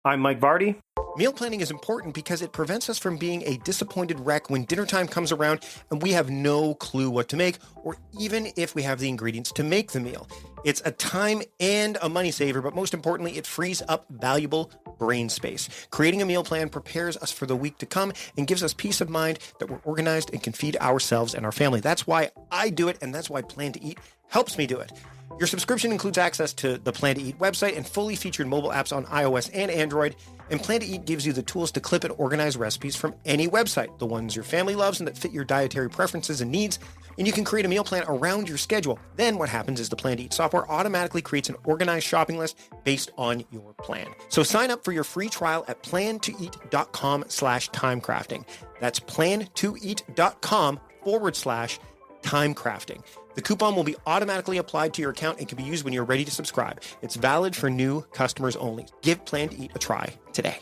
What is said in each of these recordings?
I'm Mike Vardy. Meal planning is important because it prevents us from being a disappointed wreck when dinner time comes around and we have no clue what to make, or even if we have the ingredients to make the meal. It's a time and a money saver, but most importantly, it frees up valuable brain space. Creating a meal plan prepares us for the week to come and gives us peace of mind that we're organized and can feed ourselves and our family. That's why I do it, and that's why Plan to Eat helps me do it. Your subscription includes access to the Plan to Eat website and fully featured mobile apps on iOS and Android. And Plan to Eat gives you the tools to clip and organize recipes from any website, the ones your family loves and that fit your dietary preferences and needs. And you can create a meal plan around your schedule. Then what happens is the Plan to Eat software automatically creates an organized shopping list based on your plan. So sign up for your free trial at plantoeat.com/timecrafting. That's plantoeat.com/timecrafting. The coupon will be automatically applied to your account and can be used when you're ready to subscribe. It's valid for new customers only. Give Plan to Eat a try today.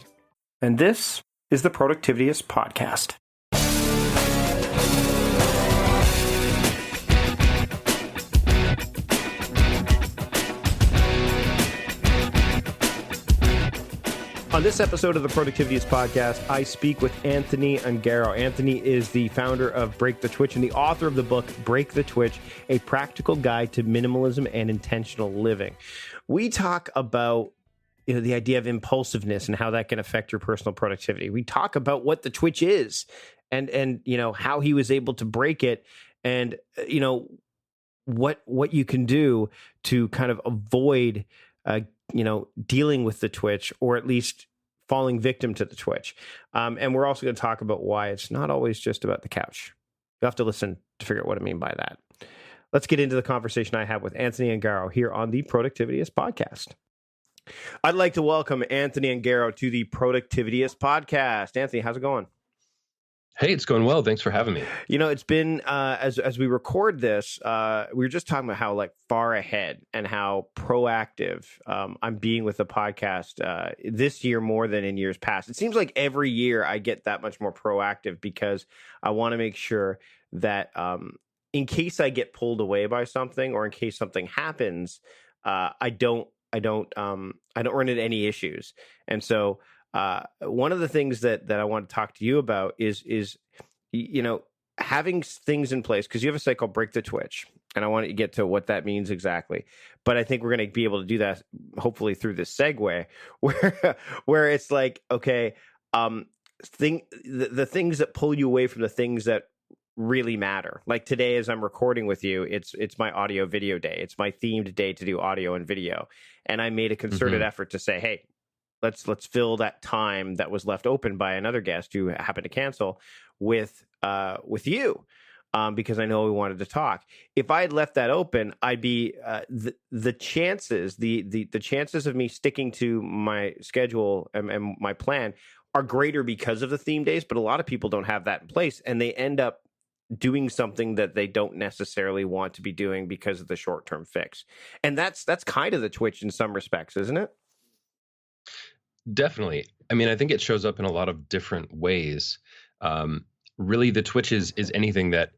And this is the Productivityist podcast. On this episode of the Productivityist podcast, I speak with Anthony Ongaro. Anthony is the founder of Break the Twitch and the author of the book, Break the Twitch, A Practical Guide to Minimalism and Intentional Living. We talk about the idea of impulsiveness and how that can affect your personal productivity. We talk about what the Twitch is and how he was able to break it and, what you can do to kind of avoid dealing with the Twitch, or at least falling victim to the Twitch. And we're also going to talk about why it's not always just about the couch. You have to listen to figure out what I mean by that. Let's get into the conversation I have with Anthony Ongaro here on the Productivityist podcast. I'd like to welcome Anthony Ongaro to the Productivityist podcast. Anthony, how's it going? Hey, it's going well. Thanks for having me. It's been, as we record this, we were just talking about how far ahead and how proactive I'm being with the podcast this year more than in years past. It seems like every year I get that much more proactive because I want to make sure that in case I get pulled away by something or in case something happens, I don't run into any issues. And so one of the things that I want to talk to you about is having things in place, because you have a site called Break the Twitch, and I want to get to what that means exactly. But I think we're going to be able to do that hopefully through this segue, where it's like, okay, the things that pull you away from the things that really matter. Like today, as I'm recording with you, it's my audio video day. It's my themed day to do audio and video, and I made a concerted effort to say, hey, let's fill that time that was left open by another guest who happened to cancel with you, because I know we wanted to talk. If I had left that open, I'd be the chances of me sticking to my schedule and my plan are greater because of the theme days. But a lot of people don't have that in place, and they end up doing something that they don't necessarily want to be doing because of the short-term fix. And that's kind of the Twitch in some respects, isn't it? Definitely. I mean, I think it shows up in a lot of different ways. Really, the Twitch is anything that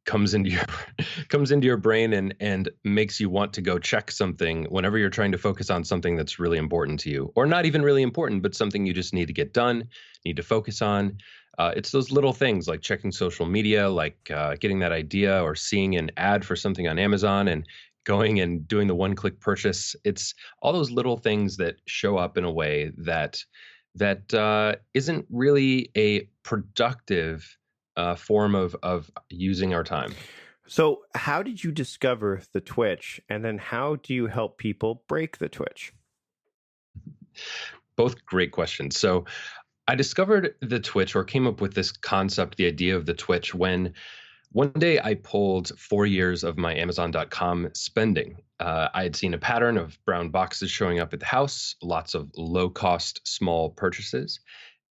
comes into your brain and makes you want to go check something whenever you're trying to focus on something that's really important to you, or not even really important, but something you just need to get done, need to focus on. It's those little things like checking social media, like getting that idea or seeing an ad for something on Amazon and going and doing the one-click purchase. It's all those little things that show up in a way that isn't really a productive form of using our time. So how did you discover the Twitch, and then how do you help people break the Twitch? Both great questions. So I discovered the Twitch, or came up with this concept, the idea of the Twitch, when one day I pulled 4 years of my Amazon.com spending. I had seen a pattern of brown boxes showing up at the house, lots of low-cost small purchases.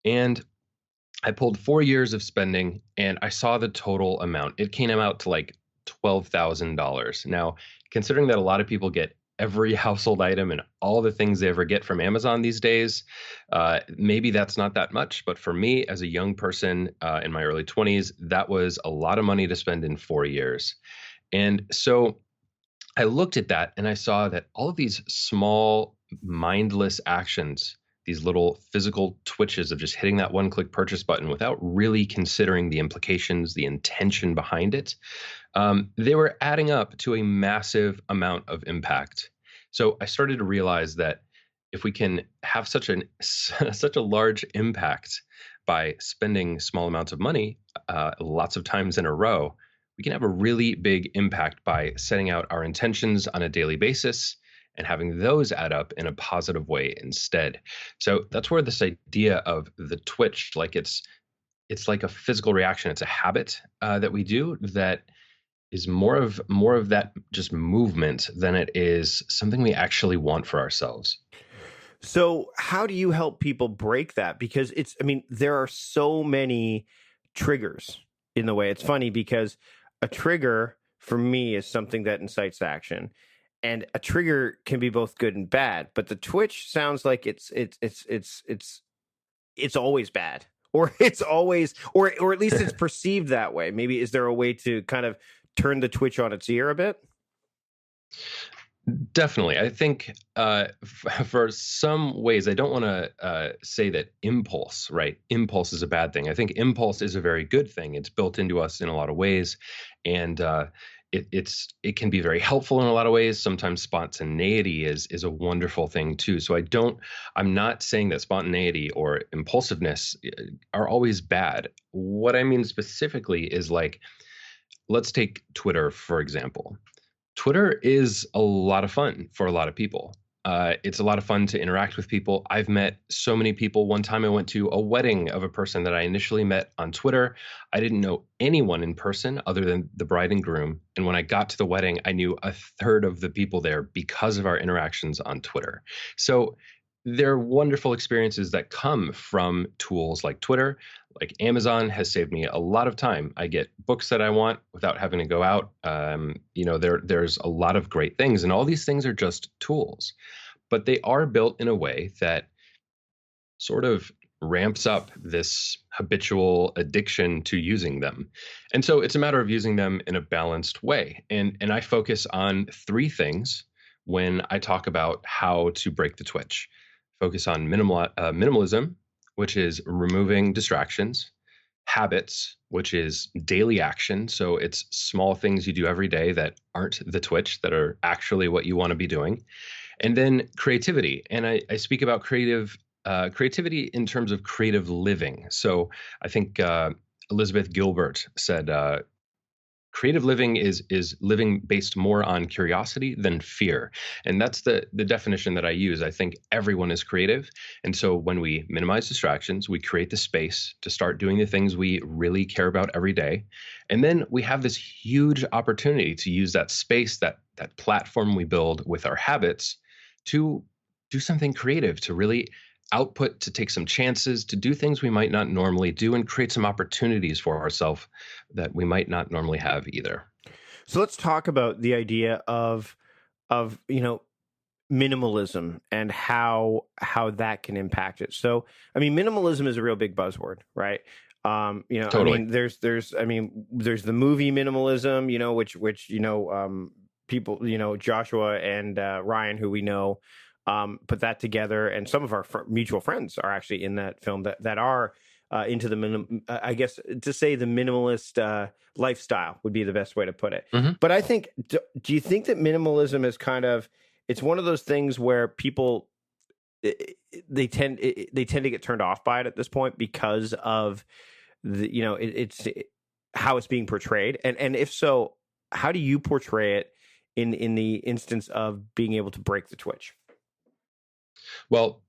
And I pulled 4 years of spending, and I saw the total amount. It came out to like $12,000. Now, considering that a lot of people get every household item and all the things they ever get from Amazon these days, maybe that's not that much. But for me, as a young person in my early 20s, that was a lot of money to spend in 4 years. And so I looked at that and I saw that all of these small, mindless actions these little physical twitches of just hitting that one-click purchase button without really considering the implications, the intention behind it, they were adding up to a massive amount of impact. So I started to realize that if we can have such a large impact by spending small amounts of money lots of times in a row, we can have a really big impact by setting out our intentions on a daily basis and having those add up in a positive way instead. So that's where this idea of the twitch, like it's like a physical reaction. It's a habit that we do that is more of that just movement than it is something we actually want for ourselves. So how do you help people break that? Because there are so many triggers in the way. It's funny because a trigger for me is something that incites action, and a trigger can be both good and bad. But the twitch sounds like it's always bad, or it's always, or at least it's perceived that way. Maybe is there a way to kind of turn the twitch on its ear a bit? Definitely. I think for some ways, I don't want to say that impulse, right? Impulse is a bad thing. I think impulse is a very good thing. It's built into us in a lot of ways. And it can be very helpful in a lot of ways. Sometimes spontaneity is a wonderful thing too. So I'm not saying that spontaneity or impulsiveness are always bad. What I mean specifically is, like, let's take Twitter, for example. Twitter is a lot of fun for a lot of people. It's a lot of fun to interact with people. I've met so many people. One time I went to a wedding of a person that I initially met on Twitter. I didn't know anyone in person other than the bride and groom. And when I got to the wedding, I knew a third of the people there because of our interactions on Twitter. So there are wonderful experiences that come from tools like Twitter. Like Amazon has saved me a lot of time. I get books that I want without having to go out. There's a lot of great things, and all these things are just tools, but they are built in a way that sort of ramps up this habitual addiction to using them. And so it's a matter of using them in a balanced way. And I focus on three things when I talk about how to break the twitch. Focus on minimalism, which is removing distractions; habits, which is daily action. So it's small things you do every day that aren't the twitch, that are actually what you want to be doing; and then creativity. And I speak about creativity in terms of creative living. So I think Elizabeth Gilbert said, creative living is living based more on curiosity than fear. And that's the definition that I use. I think everyone is creative. And so when we minimize distractions, we create the space to start doing the things we really care about every day. And then we have this huge opportunity to use that space, that platform we build with our habits, to do something creative, to really output, to take some chances, to do things we might not normally do, and create some opportunities for ourselves that we might not normally have either. So let's talk about the idea of minimalism and how that can impact it. So minimalism is a real big buzzword, right? Totally. There's the movie Minimalism, which people, Joshua and Ryan, who we know, put that together, and some of our mutual friends are actually in that film that are into the I guess to say the minimalist lifestyle would be the best way to put it. Mm-hmm. But I think, do you think that minimalism is it's one of those things where people they tend to get turned off by it at this point because of it's how it's being portrayed, and if so, how do you portray it in the instance of being able to break the twitch? Well,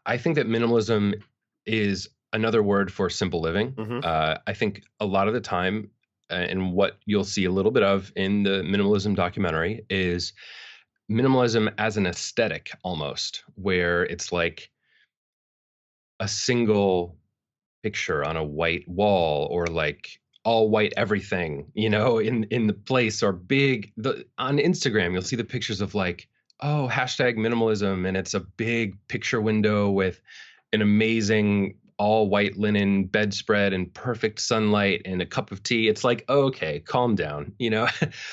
I think that minimalism is another word for simple living. Mm-hmm. I think a lot of the time, and what you'll see a little bit of in the minimalism documentary, is minimalism as an aesthetic almost, where it's like a single picture on a white wall, or like all white everything, in the place, or big. On Instagram, you'll see the pictures of like, hashtag minimalism, and it's a big picture window with an amazing all white linen bedspread and perfect sunlight and a cup of tea. It's like, oh, okay, calm down,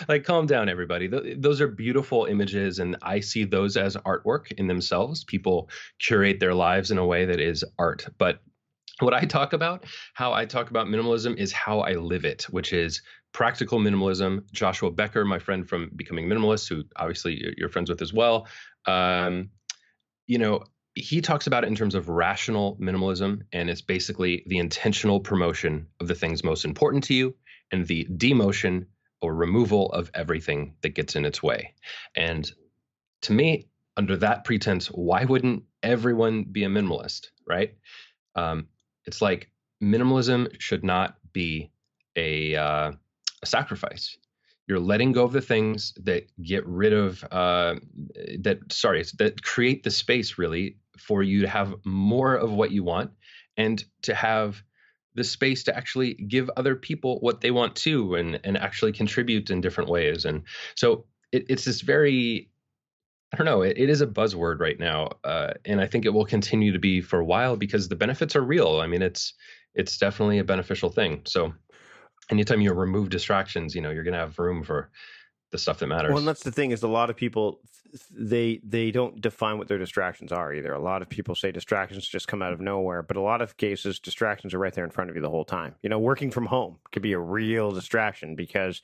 like calm down, everybody. Those are beautiful images. And I see those as artwork in themselves. People curate their lives in a way that is art. But what I talk about, how I talk about minimalism is how I live it, which is practical minimalism. Joshua Becker, my friend from Becoming Minimalist, who obviously you're friends with as well, he talks about it in terms of rational minimalism, and it's basically the intentional promotion of the things most important to you and the demotion or removal of everything that gets in its way. And to me, under that pretense, why wouldn't everyone be a minimalist, right? It's like minimalism should not be a sacrifice. You're letting go of the things that get rid of that create the space really for you to have more of what you want and to have the space to actually give other people what they want too and actually contribute in different ways. And so it's this very, I don't know, it is a buzzword right now. And I think it will continue to be for a while because the benefits are real. I mean, it's definitely a beneficial thing. So anytime you remove distractions, you're going to have room for the stuff that matters. Well, and that's the thing is a lot of people, they don't define what their distractions are either. A lot of people say distractions just come out of nowhere, but a lot of cases, distractions are right there in front of you the whole time. Working from home could be a real distraction because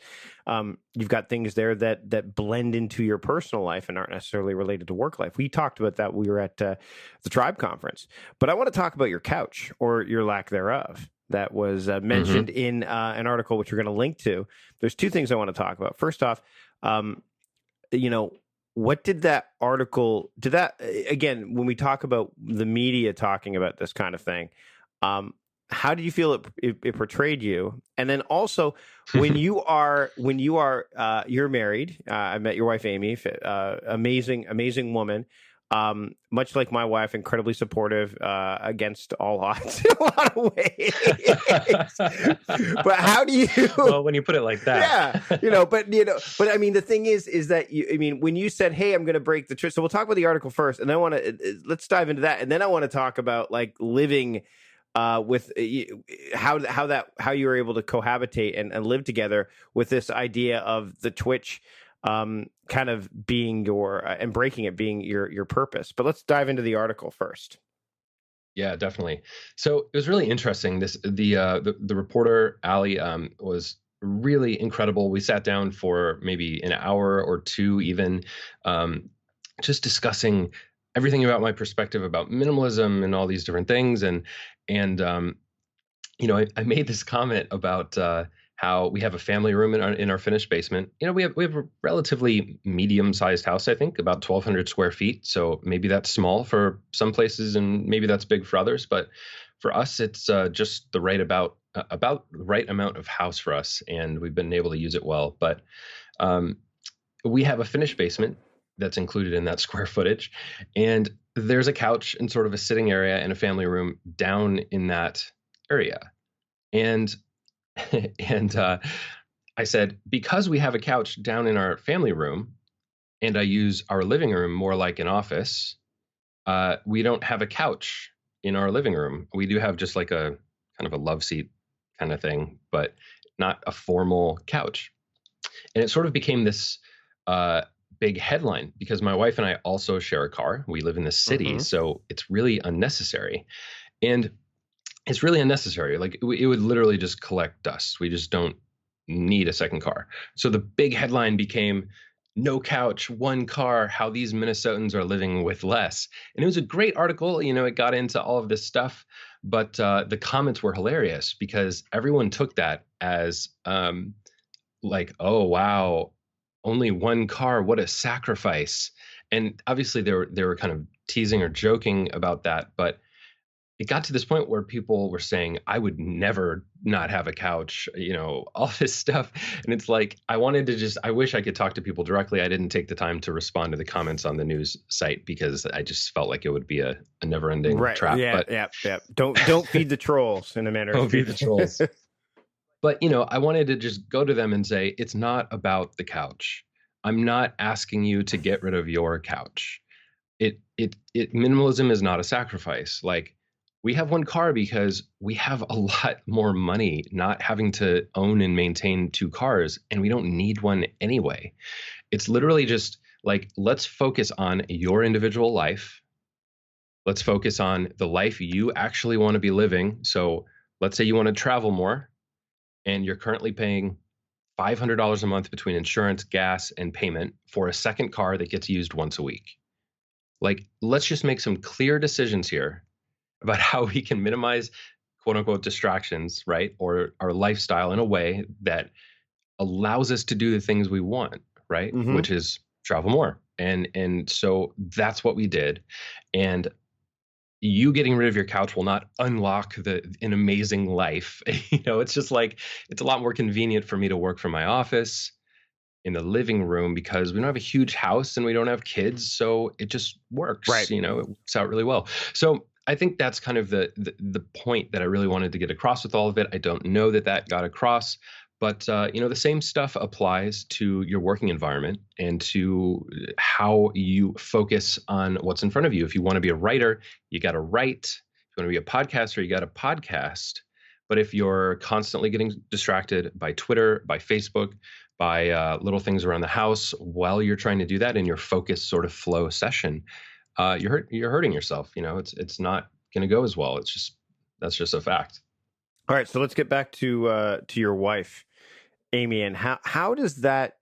you've got things there that blend into your personal life and aren't necessarily related to work life. We talked about that. We were at the Tribe conference, but I want to talk about your couch or your lack thereof. That was mentioned in an article, which we're going to link to. There's two things I want to talk about. First off, what did that article, again, when we talk about the media talking about this kind of thing, how do you feel it portrayed you? And then also when you're married, I met your wife, Amy, amazing woman. Much like my wife, incredibly supportive against all odds in a lot of ways. But how do you? Well, when you put it like that, yeah, but I mean, the thing is that when you said, "Hey, I'm going to break the twitch," so we'll talk about the article first, and then let's dive into that, and then I want to talk about like living with how you were able to cohabitate and live together with this idea of the Twitch. Kind of being your and breaking it being your purpose. But let's dive into the article first. Yeah, definitely. So it was really interesting. The reporter Ali was really incredible. We sat down for maybe an hour or two, even just discussing everything about my perspective about minimalism and all these different things. And I made this comment about how we have a family room in our finished basement. We have a relatively medium-sized house, I think, about 1,200 square feet. So maybe that's small for some places, and maybe that's big for others. But for us, it's just the about the right amount of house for us, and we've been able to use it well. But we have a finished basement that's included in that square footage, and there's a couch and sort of a sitting area and a family room down in that area, and I said, because we have a couch down in our family room and I use our living room more like an office, we don't have a couch in our living room. We do have just like a kind of a love seat kind of thing, but not a formal couch. And it sort of became this big headline because my wife and I also share a car. We live in the city, so it's really unnecessary. And it's really unnecessary. Like it would literally just collect dust. We just don't need a second car. So the big headline became "No couch, one car, how these Minnesotans are living with less." And it was a great article. It got into all of this stuff, but the comments were hilarious because everyone took that as like, oh, wow, only one car. What a sacrifice. And obviously they were kind of teasing or joking about that, but it got to this point where people were saying, I would never not have a couch, all this stuff. And it's like, I wish I could talk to people directly. I didn't take the time to respond to the comments on the news site because I just felt like it would be a never ending trap. Yeah. Don't feed the trolls in a manner. Don't feed the trolls. But, I wanted to just go to them and say, it's not about the couch. I'm not asking you to get rid of your couch. Minimalism is not a sacrifice. Like, We have one car because we have a lot more money not having to own and maintain two cars, and we don't need one anyway. It's literally just like, let's focus on your individual life. Let's focus on the life you actually want to be living. So let's say you want to travel more and you're currently paying $500 a month between insurance, gas, and payment for a second car that gets used once a week. Like, let's just make some clear decisions here about how we can minimize quote unquote distractions, right? Or our lifestyle in a way that allows us to do the things we want, right? Mm-hmm. Which is travel more. And so that's what we did. And you getting rid of your couch will not unlock an amazing life. It's just like, it's a lot more convenient for me to work from my office in the living room because we don't have a huge house and we don't have kids. So it just works, Right. it works out really well. So I think that's kind of the point that I really wanted to get across with all of it. I don't know that got across, but the same stuff applies to your working environment and to how you focus on what's in front of you. If you want to be a writer, you got to write. If you want to be a podcaster, you got to podcast. But if you're constantly getting distracted by Twitter, by Facebook, by little things around the house while you're trying to do that in your focused sort of flow session, you're hurting yourself. It's not going to go as well. That's just a fact. All right, so let's get back to your wife, Amy, and how does that?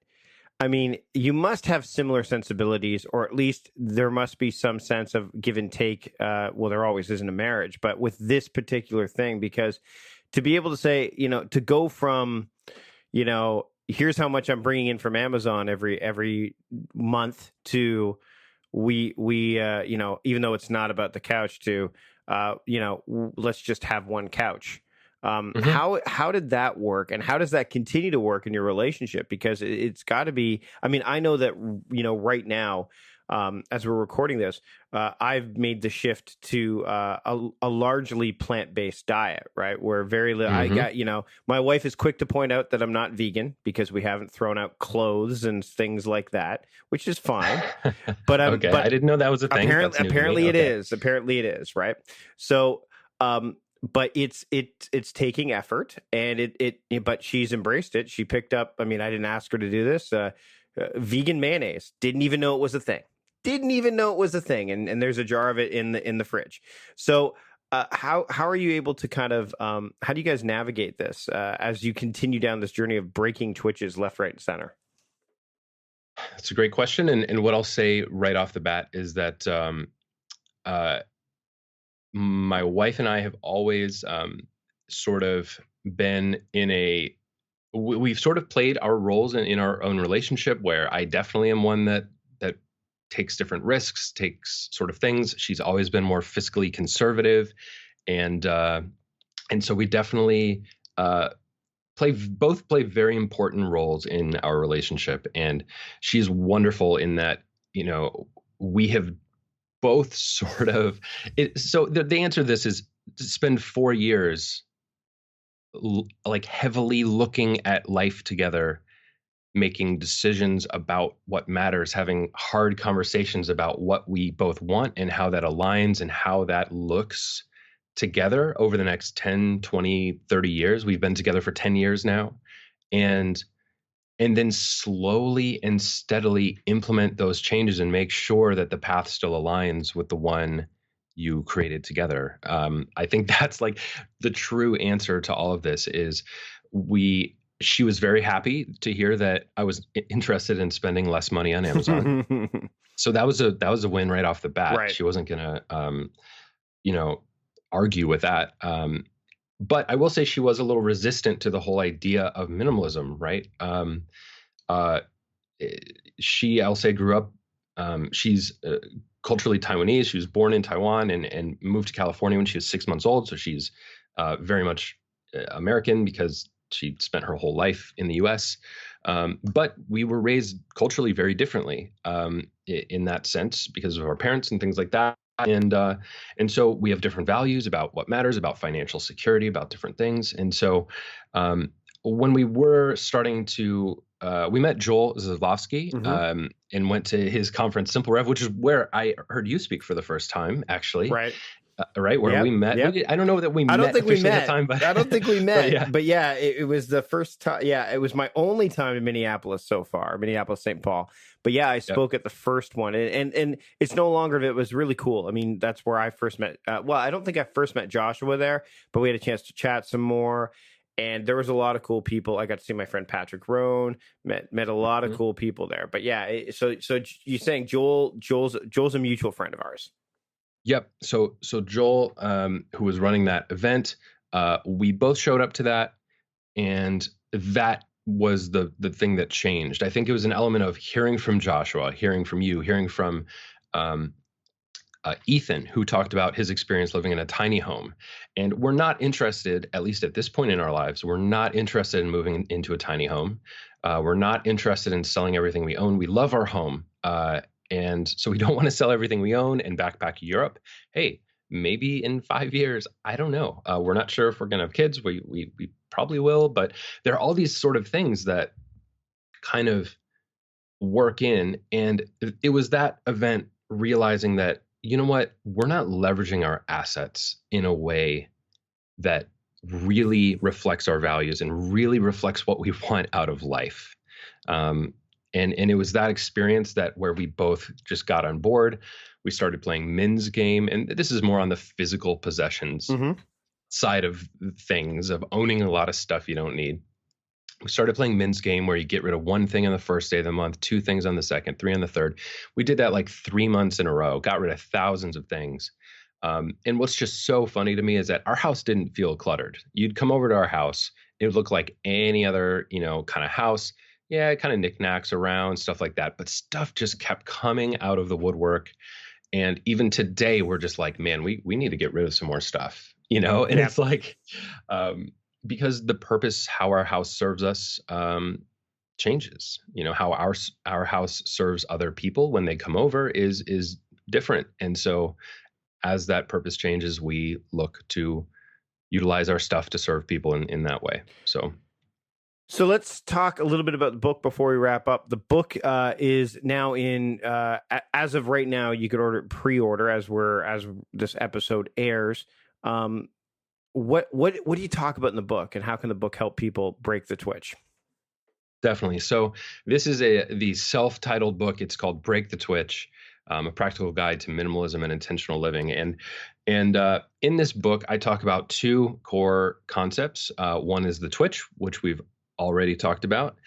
I mean, you must have similar sensibilities, or at least there must be some sense of give and take. Well, there always is in a marriage, but with this particular thing, because to be able to say, to go from, here's how much I'm bringing in from Amazon every month to we even though it's not about the couch, to let's just have one couch. How did that work, and how does that continue to work in your relationship? Because it's got to be. I mean, I know that right now, as we're recording this, I've made the shift to a largely plant-based diet, right? Where very little. I got my wife is quick to point out that I'm not vegan because we haven't thrown out clothes and things like that, which is fine. But okay, I didn't know that was a thing. Apparently it is. Apparently it is, right? So. But it's taking effort, and but she's embraced it. She picked up. I mean, I didn't ask her to do this. Vegan mayonnaise. Didn't even know it was a thing. And there's a jar of it in the fridge. So how are you able to kind of how do you guys navigate this as you continue down this journey of breaking Twitches left, right, and center? That's a great question, and what I'll say right off the bat is that my wife and I have always sort of been we've sort of played our roles in our own relationship, where I definitely am one that takes different risks, takes sort of things. She's always been more fiscally conservative. And so we definitely play very important roles in our relationship. And she's wonderful in that, we have both sort of so the answer to this is to spend 4 years like heavily looking at life together, making decisions about what matters, having hard conversations about what we both want and how that aligns and how that looks together over the next 10, 20, 30 years. We've been together for 10 years now. And then slowly and steadily implement those changes and make sure that the path still aligns with the one you created together. I think that's like the true answer to all of this is she was very happy to hear that I was interested in spending less money on Amazon. So that was a win right off the bat. Right. She wasn't going to, argue with that. But I will say she was a little resistant to the whole idea of minimalism, right? I'll say, grew up, she's culturally Taiwanese. She was born in Taiwan and moved to California when she was 6 months old. So she's very much American because she spent her whole life in the U.S. But we were raised culturally very differently in that sense because of our parents and things like that. And so we have different values about what matters, about financial security, about different things. And so when we were starting to, we met Joel Zaslavsky and went to his conference, SimpleREV, which is where I heard you speak for the first time, actually. Right. right? Where we met. Yep. I don't know that we I don't met think we officially met. at the time, but I don't think we met. But yeah, it was the first time. Yeah, it was my only time in Minneapolis so far, Minneapolis, St. Paul. But yeah, I spoke at the first one, and it's no longer. It was really cool. I mean, that's where I first met. Well, I don't think I first met Joshua there, but we had a chance to chat some more. And there was a lot of cool people. I got to see my friend Patrick Roan. Met a lot of cool people there. But yeah, so you're saying Joel's a mutual friend of ours. Yep. So Joel, who was running that event, we both showed up to that, and that was the thing that changed. I think it was an element of hearing from Joshua, hearing from you, hearing from Ethan, who talked about his experience living in a tiny home. And we're not interested, at least at this point in our lives, we're not interested in moving into a tiny home. We're not interested in selling everything we own. We love our home. And so we don't want to sell everything we own and backpack Europe. Hey, maybe in 5 years, I don't know. We're not sure if we're going to have kids. We probably will, but there are all these sort of things that kind of work in. And it was that event realizing that, you know what, we're not leveraging our assets in a way that really reflects our values and really reflects what we want out of life. And it was that experience that where we both just got on board. We started playing Min's game, and this is more on the physical possessions side of things, of owning a lot of stuff you don't need. We started playing Min's game, where you get rid of one thing on the first day of the month, 2 things on the second, 3 on the third. We did that like 3 months in a row, got rid of thousands of things. And what's just so funny to me is that our house didn't feel cluttered. You'd come over to our house, it would look like any other, kind of house. Yeah, kind of knickknacks around, stuff like that. But stuff just kept coming out of the woodwork. And even today, we're just like, man, we need to get rid of some more stuff, And it's like, because the purpose, how our house serves us, changes. How our house serves other people when they come over is different. And so as that purpose changes, we look to utilize our stuff to serve people in that way. So let's talk a little bit about the book before we wrap up. The book is now in, as of right now, you could pre-order as this episode airs. What do you talk about in the book, and how can the book help people break the twitch? Definitely. So this is the self-titled book. It's called Break the Twitch, a practical guide to minimalism and intentional living. And in this book, I talk about 2 core concepts. One is the twitch, which we've already talked about.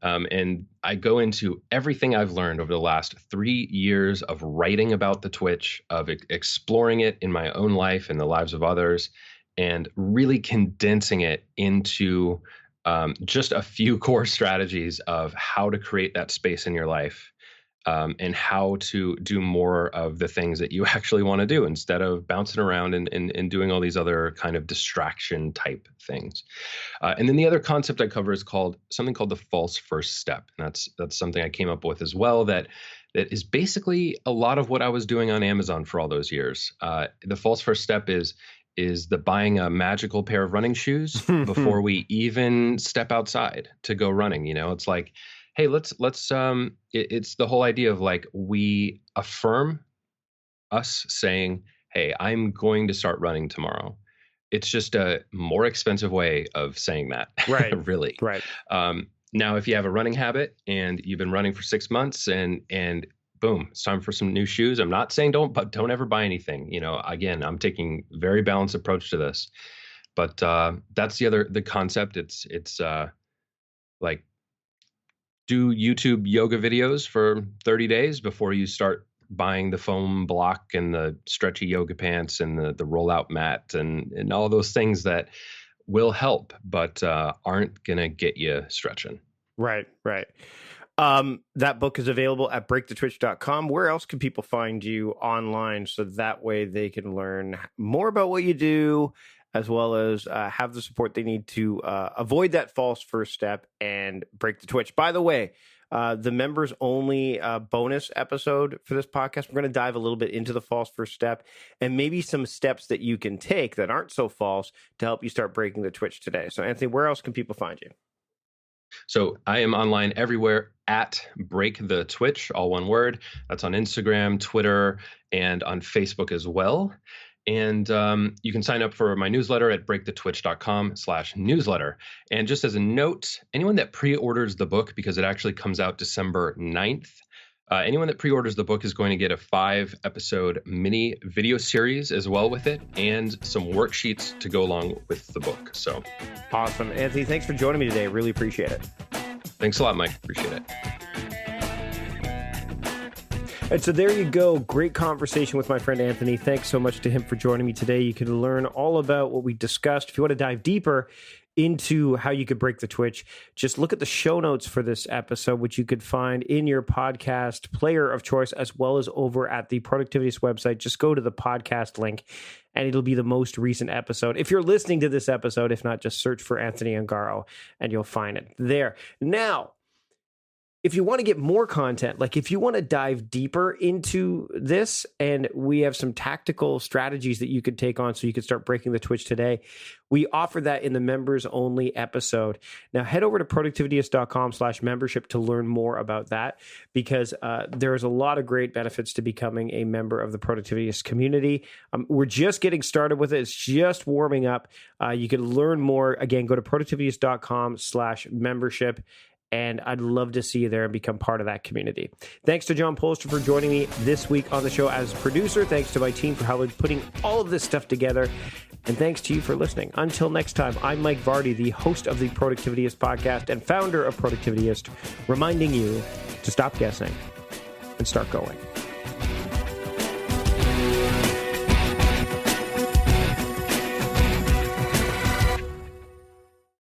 And I go into everything I've learned over the last 3 years of writing about the twitch, of exploring it in my own life and the lives of others, and really condensing it into just a few core strategies of how to create that space in your life, and how to do more of the things that you actually want to do instead of bouncing around and doing all these other kind of distraction type things. And then the other concept I cover is something called the false first step. And that's something I came up with as well, that is basically a lot of what I was doing on Amazon for all those years. The false first step is the buying a magical pair of running shoes before we even step outside to go running. It's like, hey, let's it's the whole idea of like, we affirm us saying, hey, I'm going to start running tomorrow. It's just a more expensive way of saying that. Right. Really. Right. Now, if you have a running habit and you've been running for 6 months and boom, it's time for some new shoes. I'm not saying don't ever buy anything. Again, I'm taking a very balanced approach to this, but that's the concept. It's like, do YouTube yoga videos for 30 days before you start buying the foam block and the stretchy yoga pants and the rollout mat and all those things that will help, but aren't going to get you stretching. Right. That book is available at breakthetwitch.com. Where else can people find you online so that way they can learn more about what you do, as well as have the support they need to avoid that false first step and break the twitch? By the way, the members only bonus episode for this podcast, we're going to dive a little bit into the false first step and maybe some steps that you can take that aren't so false to help you start breaking the twitch today. So Anthony, where else can people find you? So I am online everywhere at Break the Twitch, all one word. That's on Instagram, Twitter, and on Facebook as well. And you can sign up for my newsletter at breakthetwitch.com/newsletter. And just as a note, anyone that pre-orders the book, because it actually comes out December 9th, anyone that pre-orders the book is going to get a 5-episode mini video series as well with it, and some worksheets to go along with the book. So awesome. Anthony, thanks for joining me today. Really appreciate it. Thanks a lot, Mike. Appreciate it. And so there you go. Great conversation with my friend Anthony. Thanks so much to him for joining me today. You can learn all about what we discussed. If you want to dive deeper into how you could break the twitch, just look at the show notes for this episode, which you could find in your podcast player of choice, as well as over at the Productivityist website. Just go to the podcast link and it'll be the most recent episode. If you're listening to this episode, if not, just search for Anthony Ongaro and you'll find it there. Now, if you want to get more content, like if you want to dive deeper into this, and we have some tactical strategies that you could take on so you could start breaking the twitch today, we offer that in the members only episode. Now head over to productivityist.com/membership to learn more about that, because there's a lot of great benefits to becoming a member of the Productivityist community. We're just getting started with it. It's just warming up. You can learn more. Again, go to productivityist.com/membership. And I'd love to see you there and become part of that community. Thanks to John Polster for joining me this week on the show as producer. Thanks to my team for putting all of this stuff together. And thanks to you for listening. Until next time, I'm Mike Vardy, the host of the Productivityist podcast and founder of Productivityist, reminding you to stop guessing and start going.